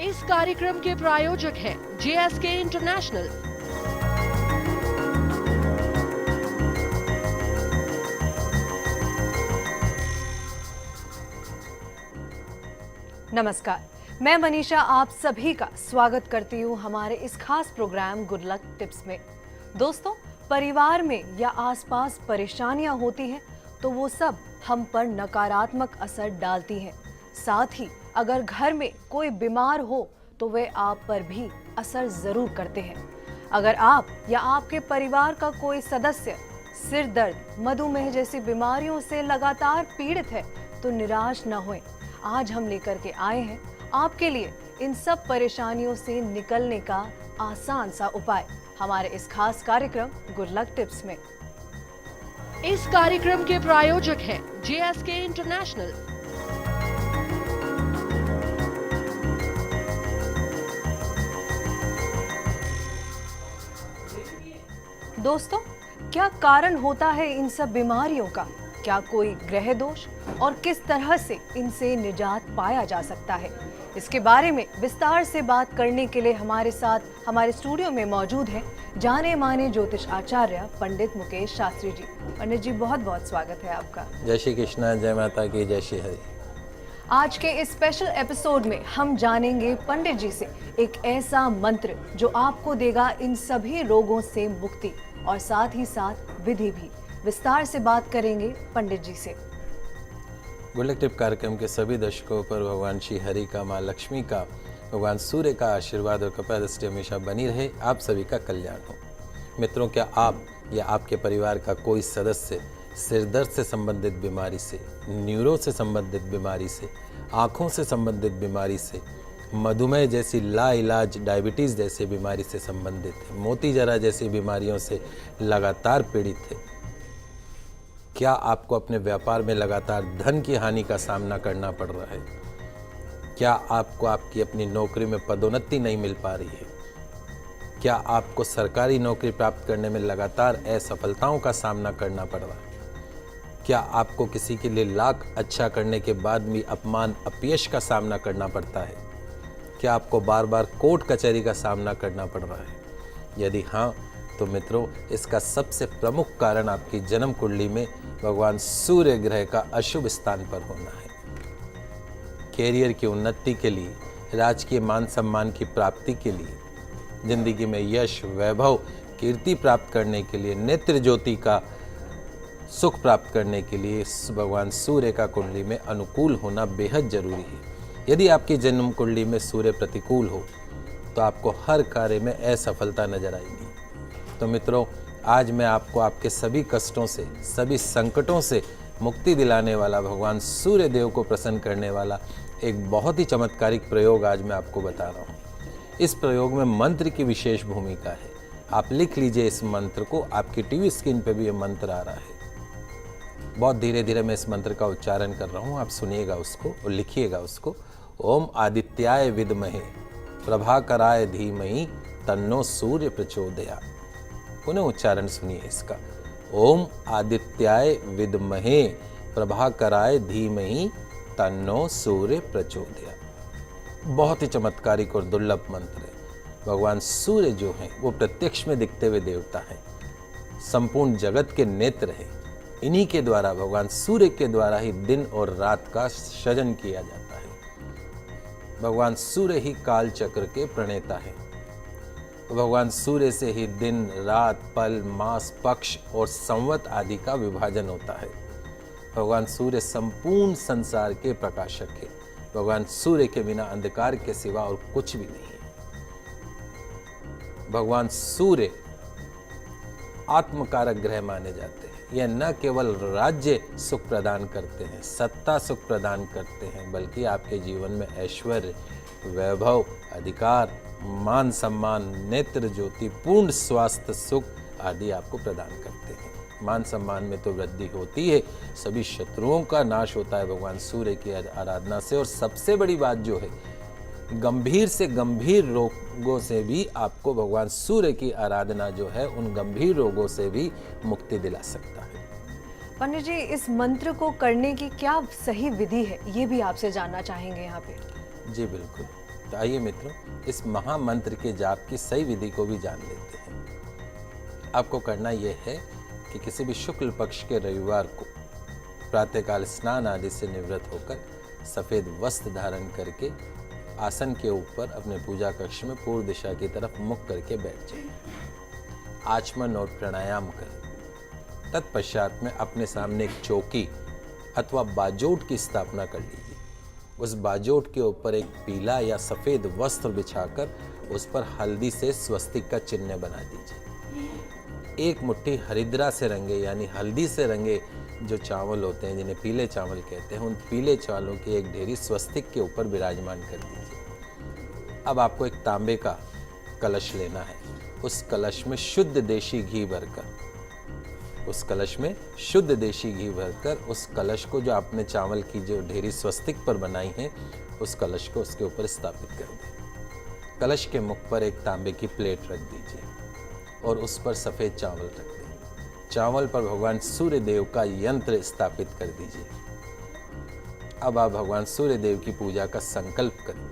इस कार्यक्रम के प्रायोजक हैं JSK इंटरनेशनल। नमस्कार, मैं मनीषा आप सभी का स्वागत करती हूँ हमारे इस खास प्रोग्राम गुड लक टिप्स में। दोस्तों, परिवार में या आसपास परेशानियां होती हैं तो वो सब हम पर नकारात्मक असर डालती हैं। साथ ही अगर घर में कोई बीमार हो तो वे आप पर भी असर जरूर करते हैं। अगर आप या आपके परिवार का कोई सदस्य सिर दर्द, मधुमेह जैसी बीमारियों से लगातार पीड़ित है तो निराश न होएं। आज हम लेकर के आए हैं आपके लिए इन सब परेशानियों से निकलने का आसान सा उपाय हमारे इस खास कार्यक्रम गुड लक टिप्स में। इस कार्यक्रम के प्रायोजक हैं JSK इंटरनेशनल। दोस्तों, क्या कारण होता है इन सब बीमारियों का? क्या कोई ग्रह दोष और किस तरह से इनसे निजात पाया जा सकता है? इसके बारे में विस्तार से बात करने के लिए हमारे साथ हमारे स्टूडियो में मौजूद हैं जाने माने ज्योतिष आचार्य पंडित मुकेश शास्त्री जी। पंडित जी, बहुत बहुत स्वागत है आपका। जय श्री कृष्णा, जय माता की, जय श्री हरि। आज के इस स्पेशल एपिसोड में हम जानेंगे पंडित जी से एक ऐसा मंत्र जो आपको देगा इन सभी रोगों से मुक्ति, और साथ ही साथ विधि भी। विस्तार से बात करेंगे पंडित जी से। गुड लक टिप कार्यक्रम के सभी दर्शकों पर भगवान श्री हरि का, माँ लक्ष्मी का, भगवान सूर्य का आशीर्वाद और कृपा दृष्टि हमेशा बनी रहे। आप सभी का कल्याण हो। मित्रों, क्या आप या आपके परिवार का कोई सदस्य सिर दर्द से संबंधित बीमारी से, न्यूरो से संबंधित बीमारी से, आँखों से संबंधित बीमारी से, मधुमेह जैसी लाइलाज डायबिटीज़ जैसी बीमारी से संबंधित है, मोती जरा जैसी बीमारियों से लगातार पीड़ित है? क्या आपको अपने व्यापार में लगातार धन की हानि का सामना करना पड़ रहा है? क्या आपको आपकी अपनी नौकरी में पदोन्नति नहीं मिल पा रही है? क्या आपको सरकारी नौकरी प्राप्त करने में लगातार असफलताओं का सामना करना पड़ रहा है? क्या आपको किसी के लिए लाख अच्छा करने के बाद भी अपमान, अपयश का सामना करना पड़ता है? क्या आपको बार बार कोर्ट कचहरी का सामना करना पड़ रहा है? यदि हाँ, तो मित्रों, इसका सबसे प्रमुख कारण आपकी जन्म कुंडली में भगवान सूर्य ग्रह का अशुभ स्थान पर होना है। कैरियर की उन्नति के लिए, राजकीय मान सम्मान की प्राप्ति के लिए, जिंदगी में यश, वैभव, कीर्ति प्राप्त करने के लिए, नेत्र ज्योति का सुख प्राप्त करने के लिए भगवान सूर्य का कुंडली में अनुकूल होना बेहद जरूरी है। यदि आपकी जन्म कुंडली में सूर्य प्रतिकूल हो तो आपको हर कार्य में असफलता नजर आएगी। तो मित्रों, आज मैं आपको आपके सभी कष्टों से, सभी संकटों से मुक्ति दिलाने वाला, भगवान सूर्य देव को प्रसन्न करने वाला एक बहुत ही चमत्कारिक प्रयोग आज मैं आपको बता रहा हूँ। इस प्रयोग में मंत्र की विशेष भूमिका है। आप लिख लीजिए इस मंत्र को, आपकी टीवी स्क्रीन पे भी ये मंत्र आ रहा है। बहुत धीरे धीरे मैं इस मंत्र का उच्चारण कर रहा हूँ, आप सुनिएगा उसको और लिखिएगा उसको। ओम आदित्याय विद्महे प्रभाकराय धीमहि तन्नो सूर्य प्रचोदयात्। पुनः उच्चारण सुनिए इसका। ओम आदित्याय विद्महे प्रभाकराय धीमहि तन्नो सूर्य प्रचोदयात्। बहुत ही चमत्कारिक और दुर्लभ मंत्र है। भगवान सूर्य जो हैं वो प्रत्यक्ष में दिखते हुए देवता हैं, संपूर्ण जगत के नेत्र हैं। इन्हीं के द्वारा, भगवान सूर्य के द्वारा ही दिन और रात का सृजन किया जाता है। भगवान सूर्य ही काल चक्र के प्रणेता हैं। भगवान सूर्य से ही दिन, रात, पल, मास, पक्ष और संवत आदि का विभाजन होता है। भगवान सूर्य संपूर्ण संसार के प्रकाशक है। भगवान सूर्य के बिना अंधकार के सिवा और कुछ भी नहीं है। भगवान सूर्य आत्मकारक ग्रह माने जाते हैं। यह न केवल राज्य सुख प्रदान करते हैं, सत्ता सुख प्रदान करते हैं, बल्कि आपके जीवन में ऐश्वर्य, वैभव, अधिकार, मान सम्मान, नेत्र ज्योति, पूर्ण स्वास्थ्य, सुख आदि आपको प्रदान करते हैं। मान सम्मान में तो वृद्धि होती है, सभी शत्रुओं का नाश होता है भगवान सूर्य की आराधना से। और सबसे बड़ी बात जो है, गंभीर से गंभीर रोगों से भी आपको भगवान सूर्य की आराधना जो है उन गंभीर रोगों से भी मुक्ति दिला सकता है। पंडित जी, इस मंत्र को करने की क्या सही विधि है, ये भी आपसे जानना चाहेंगे यहाँ पे। जी बिल्कुल। तो आइए मित्रों, इस महामंत्र के जाप की सही विधि को भी जान लेते हैं। आपको करना यह है कि किसी भी शुक्ल पक्ष के रविवार को प्रातःकाल स्नान आदि से निवृत्त होकर सफ़ेद वस्त्र धारण करके आसन के ऊपर अपने पूजा कक्ष में पूर्व दिशा की तरफ मुख करके बैठ जाइए। आचमन और प्राणायाम करें। तत्पश्चात में अपने सामने एक चौकी अथवा बाजोट की स्थापना कर लीजिए। उस बाजोट के ऊपर एक पीला या सफ़ेद वस्त्र बिछाकर उस पर हल्दी से स्वस्तिक का चिन्ह बना दीजिए। एक मुट्ठी हरिद्रा से रंगे यानी हल्दी से रंगे जो चावल होते हैं, जिन्हें पीले चावल कहते हैं, उन पीले चावलों की एक ढेरी स्वस्तिक के ऊपर विराजमान कर दीजिए। अब आपको एक तांबे का कलश लेना है। उस कलश में शुद्ध देशी घी भरकर उस कलश को, जो आपने चावल की जो ढेरी स्वस्तिक पर बनाई है, उस कलश को उसके ऊपर स्थापित कर दें। कलश के मुख पर एक तांबे की प्लेट रख दीजिए और उस पर सफ़ेद चावल रख दें। चावल पर भगवान सूर्य देव का यंत्र स्थापित कर दीजिए। अब आप भगवान सूर्य देव की पूजा का संकल्प करें।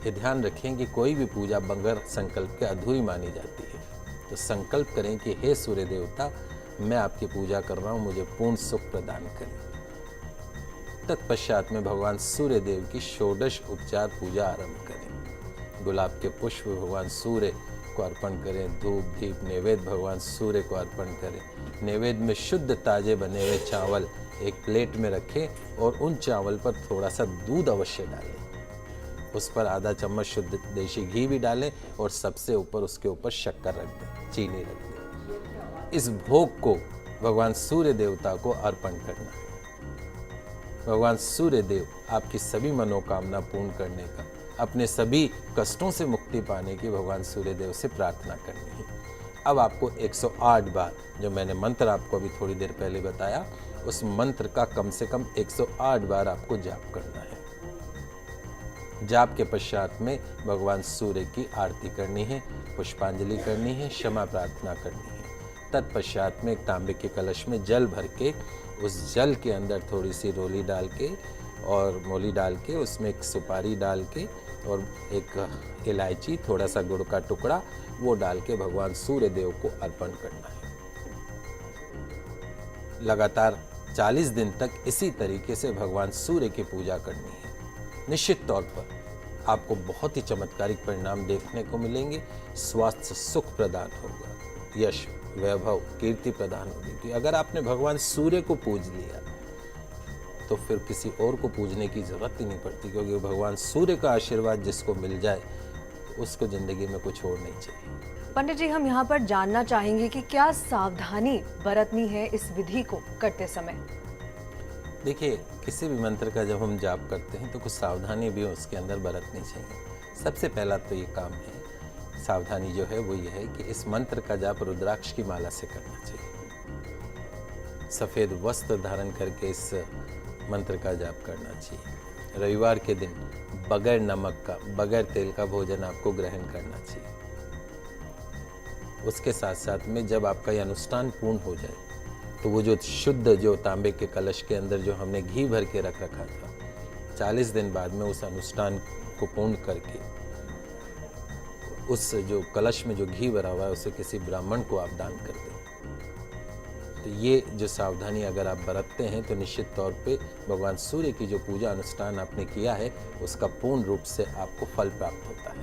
ये ध्यान रखें कि कोई भी पूजा बगैर संकल्प के अधूरी मानी जाती है। तो संकल्प करें कि हे सूर्य देवता, मैं आपकी पूजा कर रहा हूँ, मुझे पूर्ण सुख प्रदान करें। तत्पश्चात में भगवान सूर्य देव की षोडश उपचार पूजा आरंभ करें। गुलाब के पुष्प भगवान सूर्य को अर्पण करें। धूप दीप नैवेद्य भगवान सूर्य को अर्पण करें। नैवेद्य में शुद्ध ताजे बने हुए चावल एक प्लेट में रखें और उन चावल पर थोड़ा सा दूध अवश्य डालें। उस पर आधा चम्मच शुद्ध देशी घी भी डालें और सबसे ऊपर उसके ऊपर शक्कर रख दें, चीनी रख दें। इस भोग को भगवान सूर्य देवता को अर्पण करना है। भगवान सूर्य देव आपकी सभी मनोकामना पूर्ण करने का, अपने सभी कष्टों से मुक्ति पाने की भगवान सूर्य देव से प्रार्थना करनी है। अब आपको 108 बार, जो मैंने मंत्र आपको अभी थोड़ी देर पहले बताया, उस मंत्र का कम से कम 108 बार आपको जाप करना है। जाप के पश्चात में भगवान सूर्य की आरती करनी है, पुष्पांजलि करनी है, क्षमा प्रार्थना करनी है। तत्पश्चात में एक तांबे के कलश में जल भर के, उस जल के अंदर थोड़ी सी रोली डाल के और मोली डाल के, उसमें एक सुपारी डाल के और एक इलायची, थोड़ा सा गुड़ का टुकड़ा, वो डाल के भगवान सूर्य देव को अर्पण करना है। लगातार 40 दिन तक इसी तरीके से भगवान सूर्य की पूजा करनी है। निश्चित तौर पर आपको बहुत ही चमत्कारिक परिणाम देखने को मिलेंगे। स्वास्थ्य सुख प्रदान होगा, यश वैभव कीर्ति प्रदान होगी। कि अगर आपने भगवान सूर्य को पूज लिया तो फिर किसी और को पूजने की जरूरत ही नहीं पड़ती, क्योंकि भगवान सूर्य का आशीर्वाद जिसको मिल जाए तो उसको जिंदगी में कुछ और नहीं चाहिए। पंडित जी, हम यहाँ पर जानना चाहेंगे कि क्या सावधानी बरतनी है इस विधि को करते समय? देखिए, किसी भी मंत्र का जब हम जाप करते हैं तो कुछ सावधानी भी उसके अंदर बरतनी चाहिए। सबसे पहला तो ये काम है, सावधानी जो है वो ये है कि इस मंत्र का जाप रुद्राक्ष की माला से करना चाहिए। सफ़ेद वस्त्र धारण करके इस मंत्र का जाप करना चाहिए। रविवार के दिन बगैर नमक का, बगैर तेल का भोजन आपको ग्रहण करना चाहिए। उसके साथ साथ में जब आपका ये अनुष्ठान पूर्ण हो जाए तो वो जो शुद्ध, जो तांबे के कलश के अंदर जो हमने घी भर के रख रखा था, 40 दिन बाद में उस अनुष्ठान को पूर्ण करके उस जो कलश में जो घी भरा हुआ है उसे किसी ब्राह्मण को आप दान कर दें। तो ये जो सावधानी अगर आप बरतते हैं तो निश्चित तौर पे भगवान सूर्य की जो पूजा अनुष्ठान आपने किया है उसका पूर्ण रूप से आपको फल प्राप्त होता है।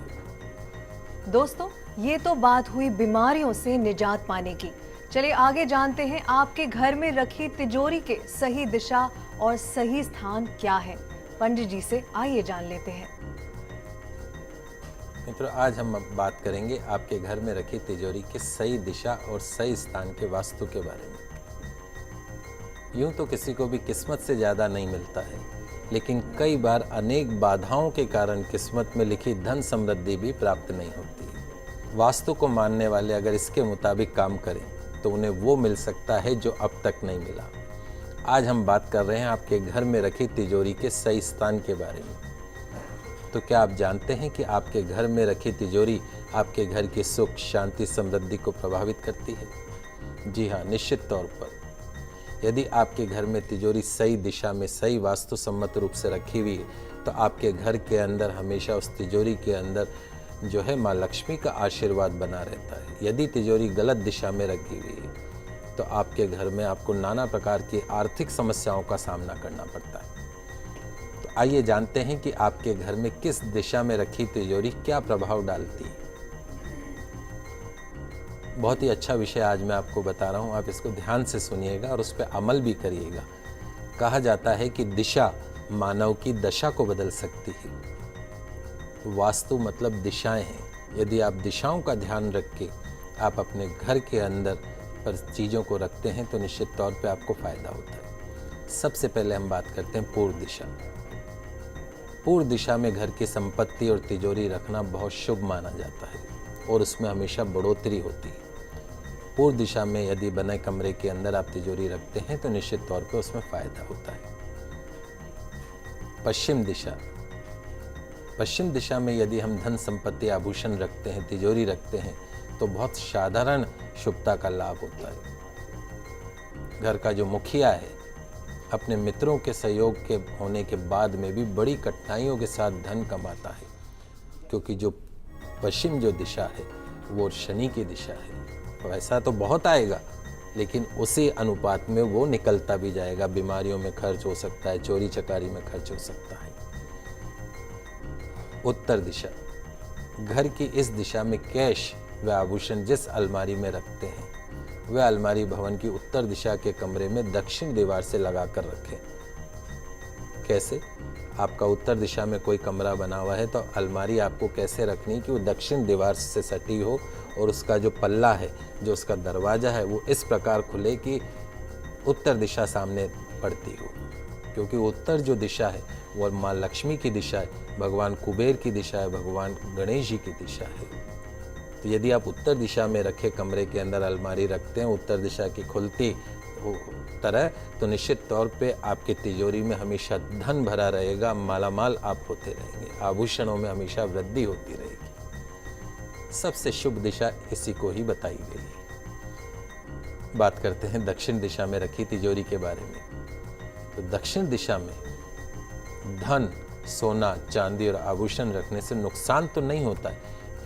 दोस्तों, ये तो बात हुई बीमारियों से निजात पाने की। चलिए आगे जानते हैं आपके घर में रखी तिजोरी के सही दिशा और सही स्थान क्या है। पंडित जी से आइए जान लेते हैं। मित्रों, आज हम बात करेंगे आपके घर में रखी तिजोरी के सही दिशा और सही स्थान के वास्तु के बारे में। यूं तो किसी को भी किस्मत से ज़्यादा नहीं मिलता है, लेकिन कई बार अनेक बाधाओं के कारण किस्मत में लिखी धन समृद्धि भी प्राप्त नहीं होती। वास्तु को मानने वाले अगर इसके मुताबिक काम करें तो उन्हें वो मिल सकता है जो अब तक नहीं मिला। आज हम बात कर रहे हैं आपके घर में रखी तिजोरी के सही स्थान के बारे में। तो क्या आप जानते हैं कि आपके घर में रखी तिजोरी आपके घर की सुख शांति समृद्धि को प्रभावित करती है? जी हाँ, निश्चित तौर पर। यदि आपके घर में तिजोरी सही दिशा में, सही वास्तु सम्मत रूप से रखी हुई है तो आपके घर के अंदर हमेशा उस तिजोरी के अंदर जो है माँ लक्ष्मी का आशीर्वाद बना रहता है। यदि तिजोरी गलत दिशा में रखी हुई है तो आपके घर में आपको नाना प्रकार की आर्थिक समस्याओं का सामना करना पड़ता है। तो आइए जानते हैं कि आपके घर में किस दिशा में रखी तिजोरी क्या प्रभाव डालती है। बहुत ही अच्छा विषय आज मैं आपको बता रहा हूँ, आप इसको ध्यान से सुनिएगा और उस पर अमल भी करिएगा। कहा जाता है कि दिशा मानव की दशा को बदल सकती है। वास्तु मतलब दिशाएं हैं। यदि आप दिशाओं का ध्यान रख के आप अपने घर के अंदर पर चीज़ों को रखते हैं तो निश्चित तौर पे आपको फायदा होता है। सबसे पहले हम बात करते हैं पूर्व दिशा। पूर्व दिशा में घर की संपत्ति और तिजोरी रखना बहुत शुभ माना जाता है और उसमें हमेशा बढ़ोतरी होती है। पूर्व दिशा में यदि बने कमरे के अंदर आप तिजोरी रखते हैं तो निश्चित तौर पे उसमें फायदा होता है। पश्चिम दिशा। पश्चिम दिशा में यदि हम धन संपत्ति आभूषण रखते हैं, तिजोरी रखते हैं तो बहुत साधारण शुभता का लाभ होता है। घर का जो मुखिया है अपने मित्रों के सहयोग के होने के बाद में भी बड़ी कठिनाइयों के साथ धन कमाता है, क्योंकि जो पश्चिम जो दिशा है वो शनि की दिशा है। पैसा तो बहुत आएगा लेकिन उसी अनुपात में वो निकलता भी जाएगा। बीमारियों में खर्च हो सकता है, चोरी चकारी में खर्च हो सकता है। उत्तर दिशा। घर की इस दिशा में कैश व आभूषण जिस अलमारी में रखते हैं वह अलमारी भवन की उत्तर दिशा के कमरे में दक्षिण दीवार से लगाकर रखें। कैसे? आपका उत्तर दिशा में कोई कमरा बना हुआ है तो अलमारी आपको कैसे रखनी कि वो दक्षिण दीवार से सटी हो और उसका जो पल्ला है, जो उसका दरवाजा है, वो इस प्रकार खुले कि उत्तर दिशा सामने पड़ती हो। क्योंकि उत्तर जो दिशा है वो माँ लक्ष्मी की दिशा है, भगवान कुबेर की दिशा है, भगवान गणेश जी की दिशा है। तो यदि आप उत्तर दिशा में रखे कमरे के अंदर अलमारी रखते हैं उत्तर दिशा की खुलती तरह, तो निश्चित तौर पे आपकी तिजोरी में हमेशा धन भरा रहेगा, मालामाल आप होते रहेंगे, आभूषणों में हमेशा वृद्धि होती रहेगी। सबसे शुभ दिशा इसी को ही बताई गई है। बात करते हैं दक्षिण दिशा में रखी तिजोरी के बारे में। तो दक्षिण दिशा में धन, सोना, चांदी और आभूषण रखने से नुकसान तो नहीं होता है,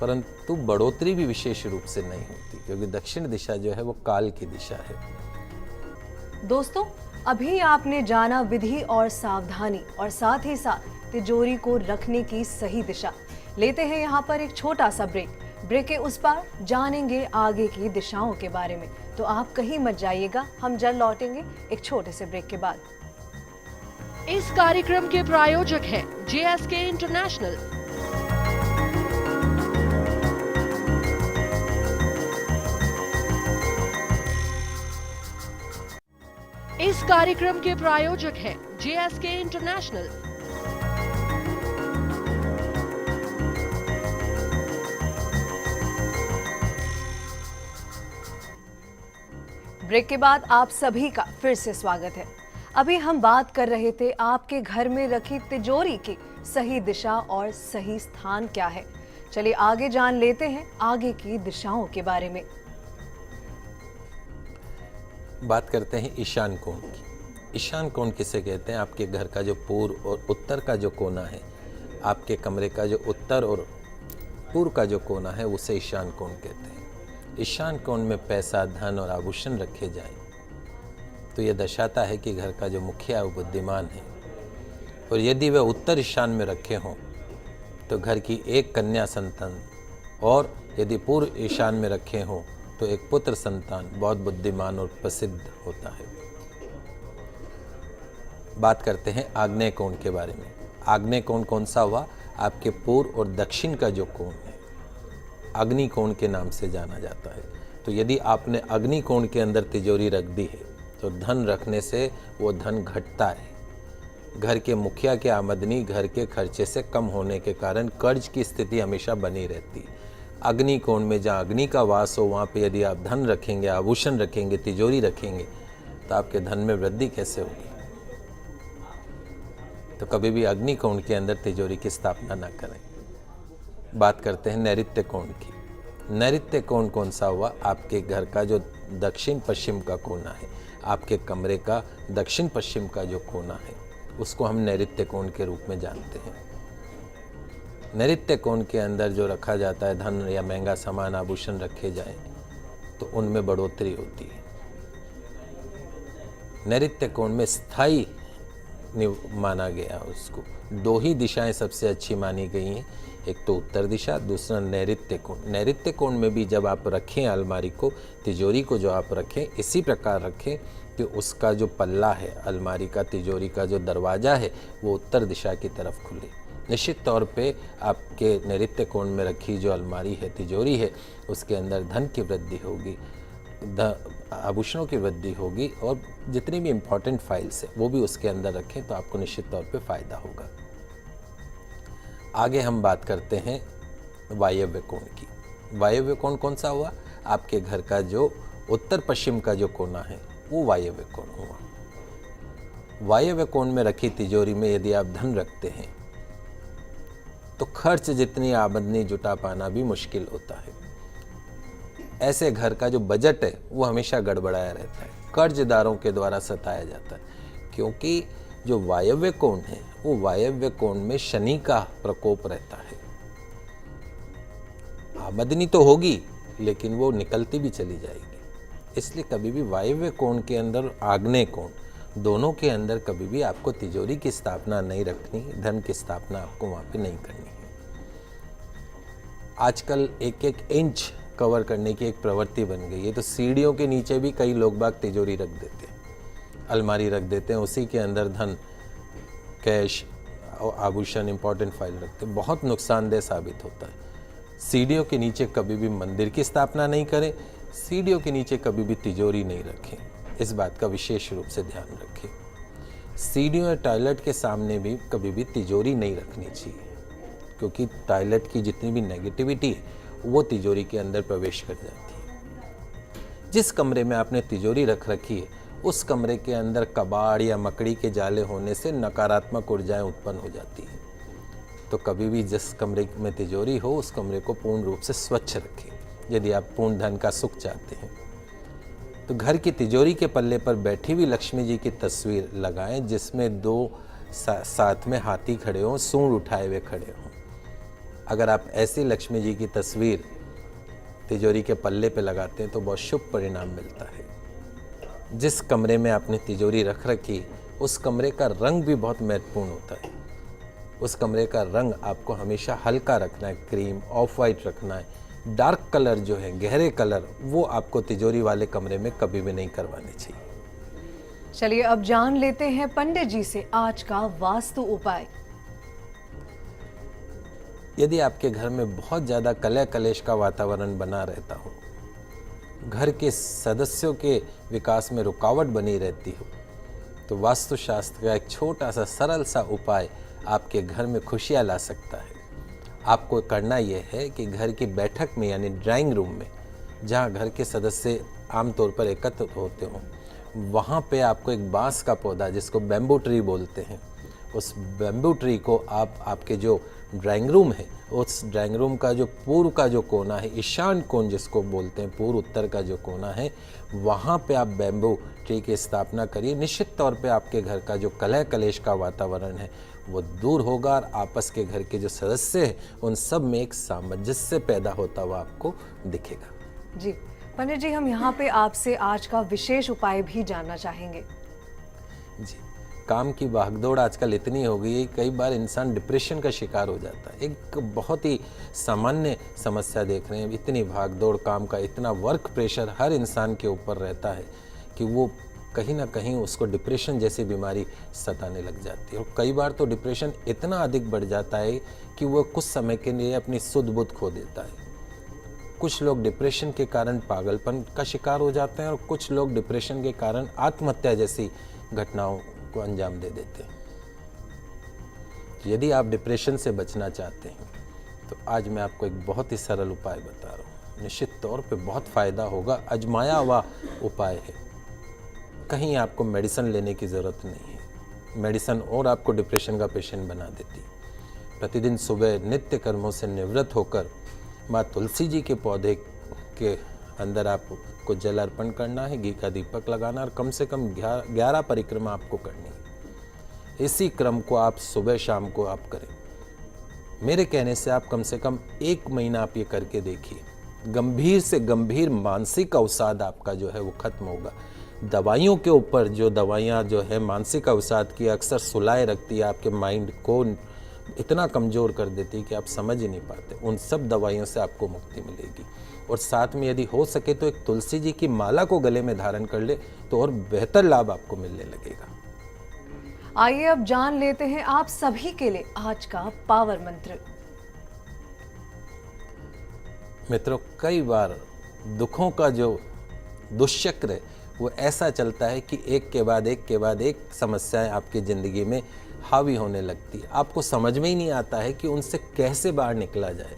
परंतु बढ़ोतरी भी विशेष रूप से नहीं होती, क्योंकि दक्षिण दिशा जो है वो काल की दिशा है। दोस्तों, अभी आपने जाना विधि और सावधानी और साथ ही साथ तिजोरी को रखने की सही दिशा। लेते हैं यहाँ पर एक छोटा सा ब्रेक के उस पार जानेंगे आगे की दिशाओं के बारे में। तो आप कहीं मत जाइएगा, हम जल्द लौटेंगे एक छोटे से ब्रेक के बाद। इस कार्यक्रम के प्रायोजक हैं JSK इंटरनेशनल। इस कार्यक्रम के प्रायोजक हैं JSK इंटरनेशनल। ब्रेक के बाद आप सभी का फिर से स्वागत है। अभी हम बात कर रहे थे आपके घर में रखी तिजोरी की सही दिशा और सही स्थान क्या है। चलिए आगे जान लेते हैं आगे की दिशाओं के बारे में। बात करते हैं ईशान कोण की। ईशान कोण किसे कहते हैं? आपके घर का जो पूर्व और उत्तर का जो कोना है, आपके कमरे का जो उत्तर और पूर्व का जो कोना है उसे ईशान कोण कहते हैं। ईशान कोण में पैसा, धन और आभूषण रखे जाएं तो यह दर्शाता है कि घर का जो मुखिया वो बुद्धिमान है। और यदि वह उत्तर ईशान में रखे हों तो घर की एक कन्या संतान, और यदि पूर्व ईशान में रखे हों तो एक पुत्र संतान बहुत बुद्धिमान और प्रसिद्ध होता है। बात करते हैं आग्नेय कोण के बारे में। आग्नेय कोण कौन सा हुआ? आपके पूर्व और दक्षिण का जो कोण है, अग्नि कोण के नाम से जाना जाता है। तो यदि आपने अग्नि कोण के अंदर तिजोरी रख दी है तो धन रखने से वो धन घटता है। घर के मुखिया की आमदनी घर के खर्चे से कम होने के कारण कर्ज की स्थिति हमेशा बनी रहती है। अग्नि कोण में जहाँ अग्नि का वास हो वहाँ पे यदि आप धन रखेंगे, आभूषण रखेंगे, तिजोरी रखेंगे तो आपके धन में वृद्धि कैसे होगी? तो कभी भी अग्नि कोण के अंदर तिजोरी की स्थापना न करें। बात करते हैं नैऋत्य कोण की। नैऋत्य कोण कौन सा हुआ? आपके घर का जो दक्षिण पश्चिम का कोना है, आपके कमरे का दक्षिण पश्चिम का जो कोना है उसको हम नैऋत्य कोण के रूप में जानते हैं। नैऋत्य कोण के अंदर जो रखा जाता है, धन या महंगा सामान आभूषण रखे जाएं तो उनमें बढ़ोतरी होती है। नैऋत्य कोण में स्थायी माना गया उसको। दो ही दिशाएं सबसे अच्छी मानी गई हैं, एक तो उत्तर दिशा, दूसरा नैऋत्य कोण। नैऋत्य कोण में भी जब आप रखें अलमारी को, तिजोरी को जो आप रखें, इसी प्रकार रखें कि उसका जो पल्ला है अलमारी का, तिजोरी का जो दरवाज़ा है वो उत्तर दिशा की तरफ खुले। निश्चित तौर पे आपके नैऋत्य कोण में रखी जो अलमारी है, तिजोरी है, उसके अंदर धन की वृद्धि होगी, आभूषणों की वृद्धि होगी, और जितनी भी इम्पॉर्टेंट फाइल्स है वो भी उसके अंदर रखें तो आपको निश्चित तौर पे फायदा होगा। आगे हम बात करते हैं वायव्य कोण की। वायव्य कोण कौन सा हुआ? आपके घर का जो उत्तर पश्चिम का जो कोना है वो वायव्य कोण हुआ। वायव्य कोण में रखी तिजोरी में यदि आप धन रखते हैं तो खर्च जितनी आमदनी जुटा पाना भी मुश्किल होता है। ऐसे घर का जो बजट है वो हमेशा गड़बड़ाया रहता है, कर्जदारों के द्वारा सताया जाता है, क्योंकि जो वायव्य कोण है वो वायव्य कोण में शनि का प्रकोप रहता है। आमदनी तो होगी लेकिन वो निकलती भी चली जाएगी। इसलिए कभी भी वायव्य कोण के अंदर, आग्नेय कोण, दोनों के अंदर कभी भी आपको तिजोरी की स्थापना नहीं रखनी, धन की स्थापना आपको वहाँ पे नहीं करनी है। आजकल एक एक इंच कवर करने की एक प्रवृत्ति बन गई है, तो सीढ़ियों के नीचे भी कई लोग बाग तिजोरी रख देते हैं, अलमारी रख देते हैं, उसी के अंदर धन, कैश और आभूषण, इंपॉर्टेंट फाइल रखते हैं। बहुत नुकसानदेह साबित होता है। सीढ़ियों के नीचे कभी भी मंदिर की स्थापना नहीं करें, सीढ़ियों के नीचे कभी भी तिजोरी नहीं रखें, इस बात का विशेष रूप से ध्यान रखें। सीढ़ियों या टॉयलेट के सामने भी कभी भी तिजोरी नहीं रखनी चाहिए, क्योंकि टॉयलेट की जितनी भी नेगेटिविटी है वो तिजोरी के अंदर प्रवेश कर जाती है। जिस कमरे में आपने तिजोरी रख रखी है उस कमरे के अंदर कबाड़ या मकड़ी के जाले होने से नकारात्मक ऊर्जाएं उत्पन्न हो जाती हैं। तो कभी भी जिस कमरे में तिजोरी हो उस कमरे को पूर्ण रूप से स्वच्छ रखें, यदि आप पूर्ण धन का सुख चाहते हैं। तो घर की तिजोरी के पल्ले पर बैठी हुई लक्ष्मी जी की तस्वीर लगाएं, जिसमें दो साथ में हाथी खड़े हों, सूंड उठाए हुए खड़े हों। अगर आप ऐसी लक्ष्मी जी की तस्वीर तिजोरी के पल्ले पे लगाते हैं तो बहुत शुभ परिणाम मिलता है। जिस कमरे में आपने तिजोरी रख रखी उस कमरे का रंग भी बहुत महत्वपूर्ण होता है। उस कमरे का रंग आपको हमेशा हल्का रखना है, क्रीम, ऑफ वाइट रखना है। डार्क कलर जो है, गहरे कलर, वो आपको तिजोरी वाले कमरे में कभी भी नहीं करवाने चाहिए। चलिए अब जान लेते हैं पंडित जी से आज का वास्तु उपाय। यदि आपके घर में बहुत ज़्यादा कलह कलेश का वातावरण बना रहता हो, घर के सदस्यों के विकास में रुकावट बनी रहती हो, तो वास्तुशास्त्र का एक छोटा सा सरल सा उपाय आपके घर में खुशियाँ ला सकता है। आपको करना यह है कि घर की बैठक में, यानी ड्राइंग रूम में, जहाँ घर के सदस्य आमतौर पर एकत्र होते हों, वहाँ पे आपको एक बांस का पौधा, जिसको बैम्बू ट्री बोलते हैं, उस बैम्बू ट्री को आप आपके जो ड्राइंग रूम है, उस ड्राइंग रूम का जो पूर्व का जो कोना है, ईशान कोण जिसको बोलते हैं, पूर्व उत्तर का जो कोना है, वहाँ पे आप बैम्बू ट्री की स्थापना करिए। निश्चित तौर पे आपके घर का जो कलह कलेश का वातावरण है वो दूर होगा और आपस के घर के जो सदस्य हैं उन सब में एक सामंजस्य पैदा होता हुआ आपको दिखेगा। जी पंडित जी, हम यहाँ पे आपसे आज का विशेष उपाय भी जानना चाहेंगे। जी, काम की भागदौड़ आजकल इतनी हो गई है, कई बार इंसान डिप्रेशन का शिकार हो जाता है। एक बहुत ही सामान्य समस्या देख रहे हैं, इतनी भागदौड़, काम का इतना वर्क प्रेशर हर इंसान के ऊपर रहता है कि वो कहीं ना कहीं उसको डिप्रेशन जैसी बीमारी सताने लग जाती है। और कई बार तो डिप्रेशन इतना अधिक बढ़ जाता है कि वो कुछ समय के लिए अपनी सुध बुध खो देता है। कुछ लोग डिप्रेशन के कारण पागलपन का शिकार हो जाते हैं और कुछ लोग डिप्रेशन के कारण आत्महत्या जैसी घटनाओं को अंजाम दे देते हैं। यदि आप डिप्रेशन से बचना चाहते हैं तो आज मैं आपको एक बहुत ही सरल उपाय बता रहा हूँ, निश्चित तौर पे बहुत फ़ायदा होगा, आजमाया हुआ उपाय है। कहीं आपको मेडिसिन लेने की ज़रूरत नहीं है। मेडिसिन और आपको डिप्रेशन का पेशेंट बना देती। प्रतिदिन सुबह नित्य कर्मों से निवृत्त होकर माँ तुलसी जी के पौधे के अंदर आपको जल अर्पण करना है, घी का दीपक लगाना और कम से कम 11 परिक्रमा आपको करनी है। इसी क्रम को आप सुबह शाम को आप करें। मेरे कहने से आप कम से कम 1 महीना आप ये करके देखिए, गंभीर से गंभीर मानसिक अवसाद आपका जो है वो खत्म होगा। दवाइयों के ऊपर जो दवाइयाँ जो है मानसिक अवसाद की अक्सर सुलाए रखती है, आपके माइंड को इतना कमज़ोर कर देती है कि आप समझ ही नहीं पाते, उन सब दवाइयों से आपको मुक्ति मिलेगी। और साथ में यदि हो सके तो एक तुलसी जी की माला को गले में धारण कर ले तो और बेहतर लाभ आपको मिलने लगेगा। आइए अब जान लेते हैं आप सभी के लिए आज का पावर मंत्र। मित्रों, कई बार दुखों का जो दुष्चक्र है वो ऐसा चलता है कि एक के बाद एक समस्याएं आपकी ज़िंदगी में हावी होने लगती है। आपको समझ में ही नहीं आता है कि उनसे कैसे बाहर निकला जाए।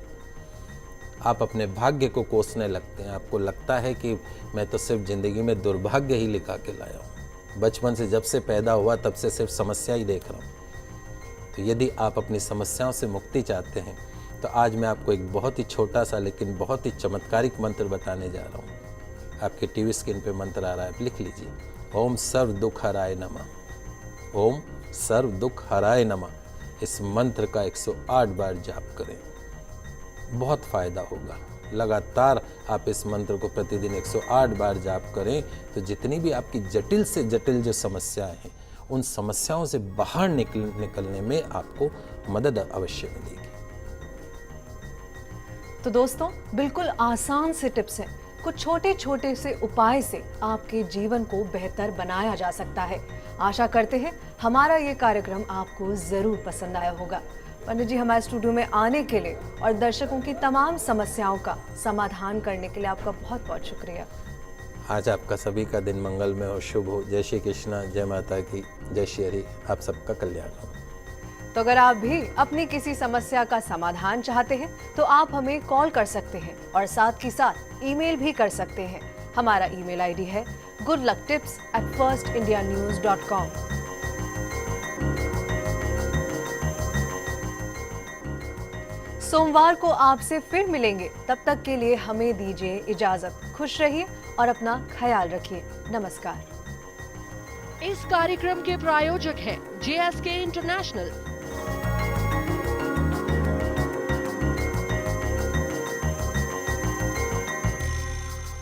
आप अपने भाग्य को कोसने लगते हैं। आपको लगता है कि मैं तो सिर्फ ज़िंदगी में दुर्भाग्य ही लिखा के लाया हूँ, बचपन से जब से पैदा हुआ तब से सिर्फ समस्या ही देख रहा हूँ। तो यदि आप अपनी समस्याओं से मुक्ति चाहते हैं तो आज मैं आपको एक बहुत ही छोटा सा लेकिन बहुत ही चमत्कारिक मंत्र बताने जा रहा हूँ। आपके टीवी स्क्रीन पे मंत्र आ रहा है, आप लिख लीजिए। ओम सर्व दुख हराय नमः। ओम सर्व दुख हराय नमः। इस मंत्र का 108 बार जाप करें, बहुत फायदा होगा। लगातार आप इस मंत्र को प्रतिदिन 108 बार जाप करें तो जितनी भी आपकी जटिल से जटिल जो समस्याएं हैं उन समस्याओं से बाहर निकलने में आपको मदद अवश्य मिलेगी। तो दोस्तों, बिल्कुल आसान से टिप्स हैं। कुछ छोटे छोटे से उपाय से आपके जीवन को बेहतर बनाया जा सकता है। आशा करते हैं हमारा ये कार्यक्रम आपको जरूर पसंद आया होगा। पंडित जी, हमारे स्टूडियो में आने के लिए और दर्शकों की तमाम समस्याओं का समाधान करने के लिए आपका बहुत बहुत शुक्रिया। आज आपका सभी का दिन मंगलमय और शुभ हो। जय श्री कृष्णा, जय माता की, जय श्री हरि। आप सबका कल्याण हो। तो अगर आप भी अपनी किसी समस्या का समाधान चाहते हैं तो आप हमें कॉल कर सकते हैं और साथ ही साथ ईमेल भी कर सकते हैं। हमारा ईमेल आईडी है goodlucktips@firstindianews.com। सोमवार को आपसे फिर मिलेंगे, तब तक के लिए हमें दीजिए इजाजत। खुश रहिए और अपना ख्याल रखिए। नमस्कार। इस कार्यक्रम के प्रायोजक हैं JSK इंटरनेशनल,